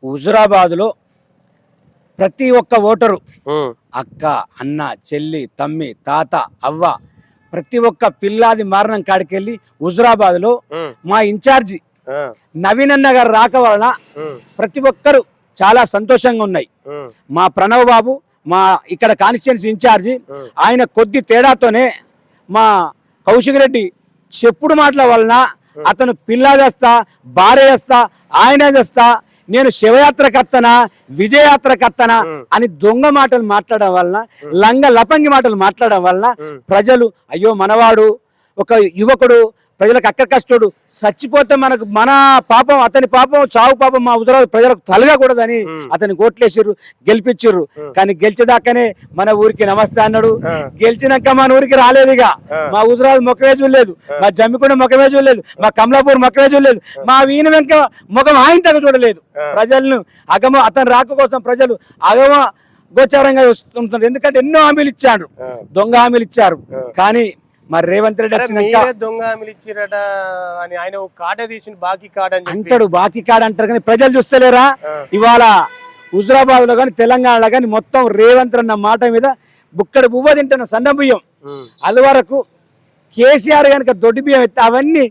హుజురాబాద్లో ప్రతి ఒక్క ఓటరు అక్క, అన్న, చెల్లి, తమ్మి, తాత, అవ్వ ప్రతి ఒక్క పిల్లాది మరణం కాడికెళ్ళి హుజురాబాద్లో మా ఇన్ఛార్జి నవీన్ అన్న గారు రాక వలన ప్రతి ఒక్కరు చాలా సంతోషంగా ఉన్నాయి. మా ప్రణవ్ బాబు మా ఇక్కడ కాన్స్టిట్యున్సీ ఇన్ఛార్జి ఆయన కొద్ది తేడాతోనే మా కౌశిక్ రెడ్డి చెప్పుడు మాటల వలన అతను పిల్ల చేస్తా, భార్య చేస్తా, ఆయన చేస్తా, నేను శివయాత్ర కత్తనా, విజయయాత్ర కత్తనా అని దొంగ మాటలు మాట్లాడడం వలన, లంగ లపంగి మాటలు మాట్లాడడం వలన ప్రజలు అయ్యో మనవాడు ఒక యువకుడు ప్రజలకు అక్కడ కష్టోడు చచ్చిపోతే మనకు మన పాపం అతని పాపం చావు పాపం మా హుజురాబాద్ ప్రజలకు తలగకూడదని అతని ఓట్లేసిర్రు, గెలిపించారు. కానీ గెలిచేదాకానే మన ఊరికి నమస్తే అన్నాడు. గెలిచినాక మన ఊరికి రాలేదుగా. మా హుజురాబాద్ మొక్కమే చూడలేదు, మా జమ్మికొండ మొక్కమే చూడలేదు, మా కమలాపూర్ మొక్కమే చూడలేదు, మా వీణ వెంక ముఖం ఆయన తగ్గ చూడలేదు. ప్రజలను అతను రాక కోసం ప్రజలు గోచారంగా వస్తుంటారు. ఎందుకంటే ఎన్నో హామీలు ఇచ్చాడు, దొంగ హామీలు ఇచ్చారు. కానీ మరి రేవంత్ రెడ్డి వచ్చినాక దొంగ హామీలు ఇచ్చిరట అని ఆయన ఒక కార్డు తీసి బాకీ కార్డు అంటాడు, బాకీ కార్డు అంటారు. కానీ ప్రజలు చూస్తలేరా? ఇవాళ హుజురాబాద్ లో కానీ తెలంగాణలో కానీ మొత్తం రేవంత్ అన్న మాట మీద బుక్కడి బువ్వ తింటున్న సన్న బియ్యం అది వరకు కేసీఆర్ కనుక దొడ్డి బియ్యం ఎత్తే అవన్నీ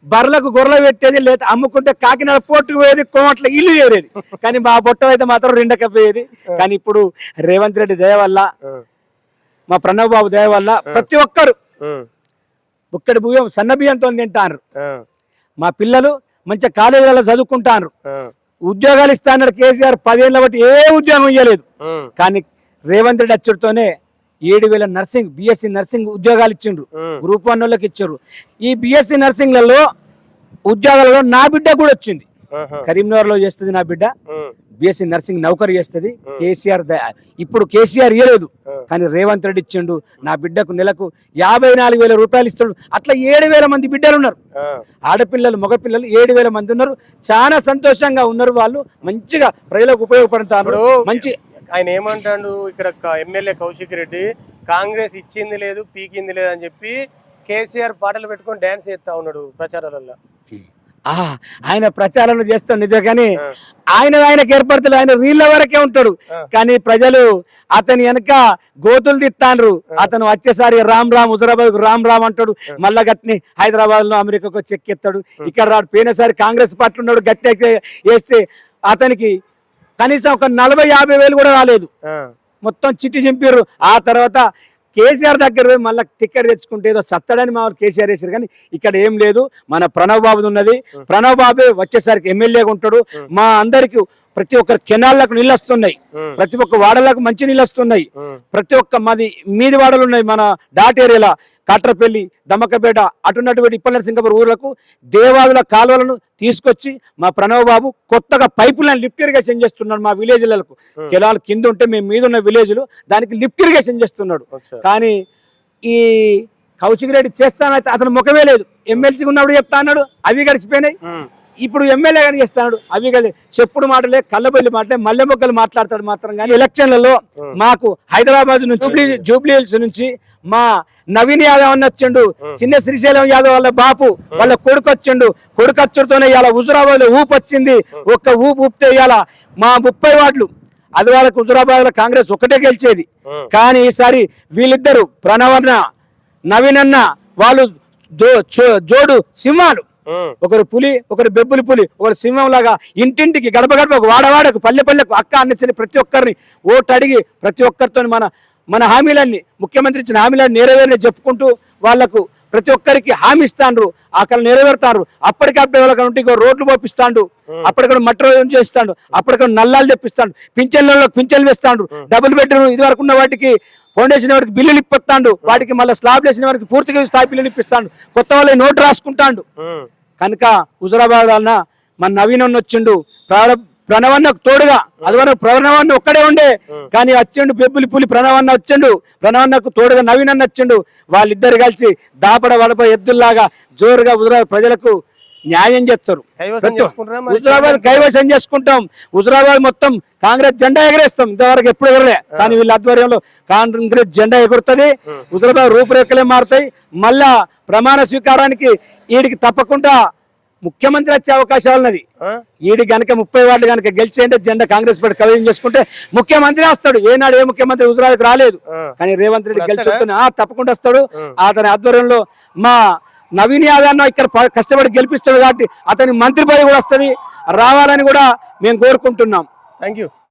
బర్లకు గొర్రెలు పెట్టేది, లేదా అమ్ముకుంటే కాకినాడ పోర్టుకు పోయేది, కోమట్ల ఇల్లు చేరేది. కానీ మా బొట్టలు అయితే మాత్రం రెండకపోయేది. కానీ ఇప్పుడు రేవంత్ రెడ్డి దయ వల్ల, మా ప్రణవ్ బాబు దయ వల్ల ప్రతి ఒక్కరు బుక్కడి బియ్యం సన్న బియ్యంతో తింటారు. మా పిల్లలు మంచి కాలేజీలలో చదువుకుంటారు. ఉద్యోగాలు ఇస్తా అన్నాడు కేసీఆర్ 10 ఏళ్ళ బట్టి ఏ ఉద్యోగం ఇవ్వలేదు. కానీ రేవంత్ రెడ్డి వచ్చుడితోనే 7,000 నర్సింగ్ బిఎస్సి నర్సింగ్ ఉద్యోగాలు ఇచ్చిండ్రు, గ్రూప్ 1 వాళ్ళకి ఇచ్చారు. ఈ బిఎస్సి నర్సింగ్లలో ఉద్యోగాలలో నా బిడ్డ కూడా వచ్చింది. కరీంనగర్ లో చేస్తుంది నా బిడ్డ, బిఎస్సి నర్సింగ్ నౌకరీ చేస్తుంది. కేసీఆర్ ఇప్పుడు కేసీఆర్ ఇవ్వలేదు, కానీ రేవంత్ రెడ్డి ఇచ్చిండు. నా బిడ్డకు నెలకు 54,000 రూపాయలు ఇస్తాడు. అట్లా 7,000 మంది బిడ్డలు ఉన్నారు, ఆడపిల్లలు మగపిల్లలు 7,000 మంది ఉన్నారు. చాలా సంతోషంగా ఉన్నారు. వాళ్ళు మంచిగా ప్రజలకు ఉపయోగపడతారు. మంచి ఆయన ఏమంటాడు ఇక్కడ ఎమ్మెల్యే కౌశిక్ రెడ్డి కాంగ్రెస్ ఇచ్చింది లేదు పీకింది లేదు అని చెప్పి కేసీఆర్ పాటలు పెట్టుకొని డాన్స్ చేస్తా ఉన్నాడు ప్రచారాలలో. ఆయన ప్రచారం చేస్తాడు నిజం, కానీ ఆయనకు ఏర్పడతాడు. ఆయన రీళ్ళ వరకే ఉంటాడు. కానీ ప్రజలు అతని వెనక గోతులు తిత్తాండ్రు. అతను వచ్చేసారి రామ్ రామ్ హుజురాబాద్ రామ్ రామ్ అంటాడు. మళ్ళా గట్టిని హైదరాబాద్ లో అమెరికాకు చెక్కెత్తాడు. ఇక్కడ రాడు. పోయినసారి కాంగ్రెస్ పార్టీ ఉన్నాడు, గట్టి వేస్తే అతనికి కనీసం ఒక 40-50 వేలు కూడా రాలేదు. మొత్తం చిట్టి చింపారు. ఆ తర్వాత కేసీఆర్ దగ్గర పోయి మళ్ళీ టికెట్ తెచ్చుకుంటే ఏదో సత్తడని మా కేసీఆర్ వేసారు. కానీ ఇక్కడ ఏం లేదు. మన ప్రణవ్ బాబుది ఉన్నది. ప్రణవ్ బాబే వచ్చేసరికి ఎమ్మెల్యేగా ఉంటాడు. మా అందరికి ప్రతి ఒక్క కెనాల్లకు నీళ్ళు వస్తున్నాయి, ప్రతి ఒక్క వాడలకు మంచి నీళ్ళు వస్తున్నాయి. ప్రతి ఒక్క మీది వాడలు ఉన్నాయి. మన డాట్ ఏరియాలో కాట్రపల్లి, దమ్మకపేట అటున్నటువంటి ఇప్పల సింగపూర్ ఊర్లకు దేవాదుల కాలువలను తీసుకొచ్చి మా ప్రణవ్ బాబు కొత్తగా పైపు లైన్ లిఫ్ట్ ఇరిగేషన్ చేస్తున్నాడు. మా విలేజ్లకు కెనాల్ కింద ఉంటే మేము మీద ఉన్న విలేజ్లు దానికి లిఫ్ట్ ఇరిగేషన్ చేస్తున్నాడు. కానీ ఈ కౌశిక్ రెడ్డి చేస్తానైతే అతను ముఖమే లేదు. ఎమ్మెల్సీగా ఉన్నప్పుడు చెప్తా అన్నాడు, అవి గడిచిపోయినాయి. ఇప్పుడు ఎమ్మెల్యే గాని చేస్తాడు, అవి కదా చెప్పుడు మాటలే, కళ్ళబొల్లి మాటలే, మల్లె మొక్కలు మాట్లాడతాడు మాత్రం. కానీ ఎలక్షన్లలో మాకు హైదరాబాద్ నుంచి జూబ్లీ హిల్స్ నుంచి మా నవీన్ యాదవ్ అన్న వచ్చిండు, చిన్న శ్రీశైలం యాదవ్ వాళ్ళ బాపు వాళ్ళ కొడుకు వచ్చిండు. కొడుకు వచ్చుడితోనే ఇవాళ హుజురాబాద్ లో ఊపు వచ్చింది. ఒక్క ఊపు ఊపితే ఇవాళ మా 30 వార్డులు అది వాళ్ళకు హుజురాబాద్ లో కాంగ్రెస్ ఒకటే గెలిచేది. కానీ ఈసారి వీళ్ళిద్దరు ప్రణవన్న నవీన్ అన్న వాళ్ళు జోడు సింహాలు. ఒకరు పులి, ఒకరు బెబ్బులి పులి, ఒకరు సింహం లాగా ఇంటింటికి గడప గడపకు వాడవాడకు పల్లె పల్లెకు అక్క అన్నచ్చని ప్రతి ఒక్కరిని ఓటు అడిగి ప్రతి ఒక్కరితో మన హామీలన్నీ ముఖ్యమంత్రి ఇచ్చిన హామీలన్నీ నెరవేరని చెప్పుకుంటూ వాళ్లకు ప్రతి ఒక్కరికి హామీ ఇస్తాండ్రు. అక్కడ నెరవేరుతారు. అప్పటికప్పుడు వాళ్ళకి రోడ్లు పోపిస్తాడు, అప్పటికప్పుడు మట్టి రోజు చేస్తాడు, అప్పటికప్పుడు నల్లాలు తెప్పిస్తాడు, పింఛన్లకు పింఛన్లు వేస్తాడు, డబుల్ బెడ్రూమ్ ఇది వరకు ఉన్న వాటికి ఫౌండేషన్ వరకు బిల్లులు ఇప్పిస్తాడు, వాటికి మళ్ళీ స్లాబ్ వేసిన వారికి పూర్తిగా స్థాయి బిల్లులు ఇప్పిస్తాడు, కొత్త వాళ్ళకి నోటు రాసుకుంటాడు. కనుక హుజురాబాద్ అన్న మన నవీన్ అన్న వచ్చిండు, ప్రణవన్నకు తోడుగా. అది ప్రణవన్న ఒక్కడే ఉండే, కానీ వచ్చిండు బెబ్బులి పులి ప్రణవన్న వచ్చిండు. ప్రణవన్నకు తోడుగా నవీన్ అన్న వచ్చిండు. వాళ్ళిద్దరు కలిసి దాపడ వడప ఎద్దుల్లాగా జోరుగా హుజురాబాద్ ప్రజలకు న్యాయం చేస్తారు. హుజురాబాద్ కైవసం చేసుకుంటాం. హుజురాబాద్ మొత్తం కాంగ్రెస్ జెండా ఎగరేస్తాం. ఇంతవరకు ఎప్పుడు ఎగరలే, కానీ వీళ్ళ ఆధ్వర్యంలో కాంగ్రెస్ జెండా ఎగురుతుంది. హుజురాబాద్ రూపురేఖలే మారుతాయి. మళ్ళా ప్రమాణ స్వీకారానికి వీడికి తప్పకుండా ముఖ్యమంత్రి వచ్చే అవకాశాలు ఉన్నది. ఆ? ఈడి గనక 30 వార్డులు గనక గెలిచేయంటే జెండా కాంగ్రెస్ పార్టీ కవియం చేసుకుంటే ముఖ్యమంత్రి వస్తాడు. ఏనాడు ఏ ముఖ్యమంత్రి హుజరాబాద్కు రాలేదు, ఆ. కానీ రేవంత్ రెడ్డి వస్తాడా? గెలిచి తప్పకుండా వస్తాడు. ఉం. అతని ఆధ్వర్యంలో మా నవీన్ యాదవ్ ఇక్కడ కష్టపడి గెలిపిస్తాడు కాబట్టి అతని మంత్రి పదవి కూడా వస్తుంది, రావాలని కూడా మేము కోరుకుంటున్నాం. Thank you.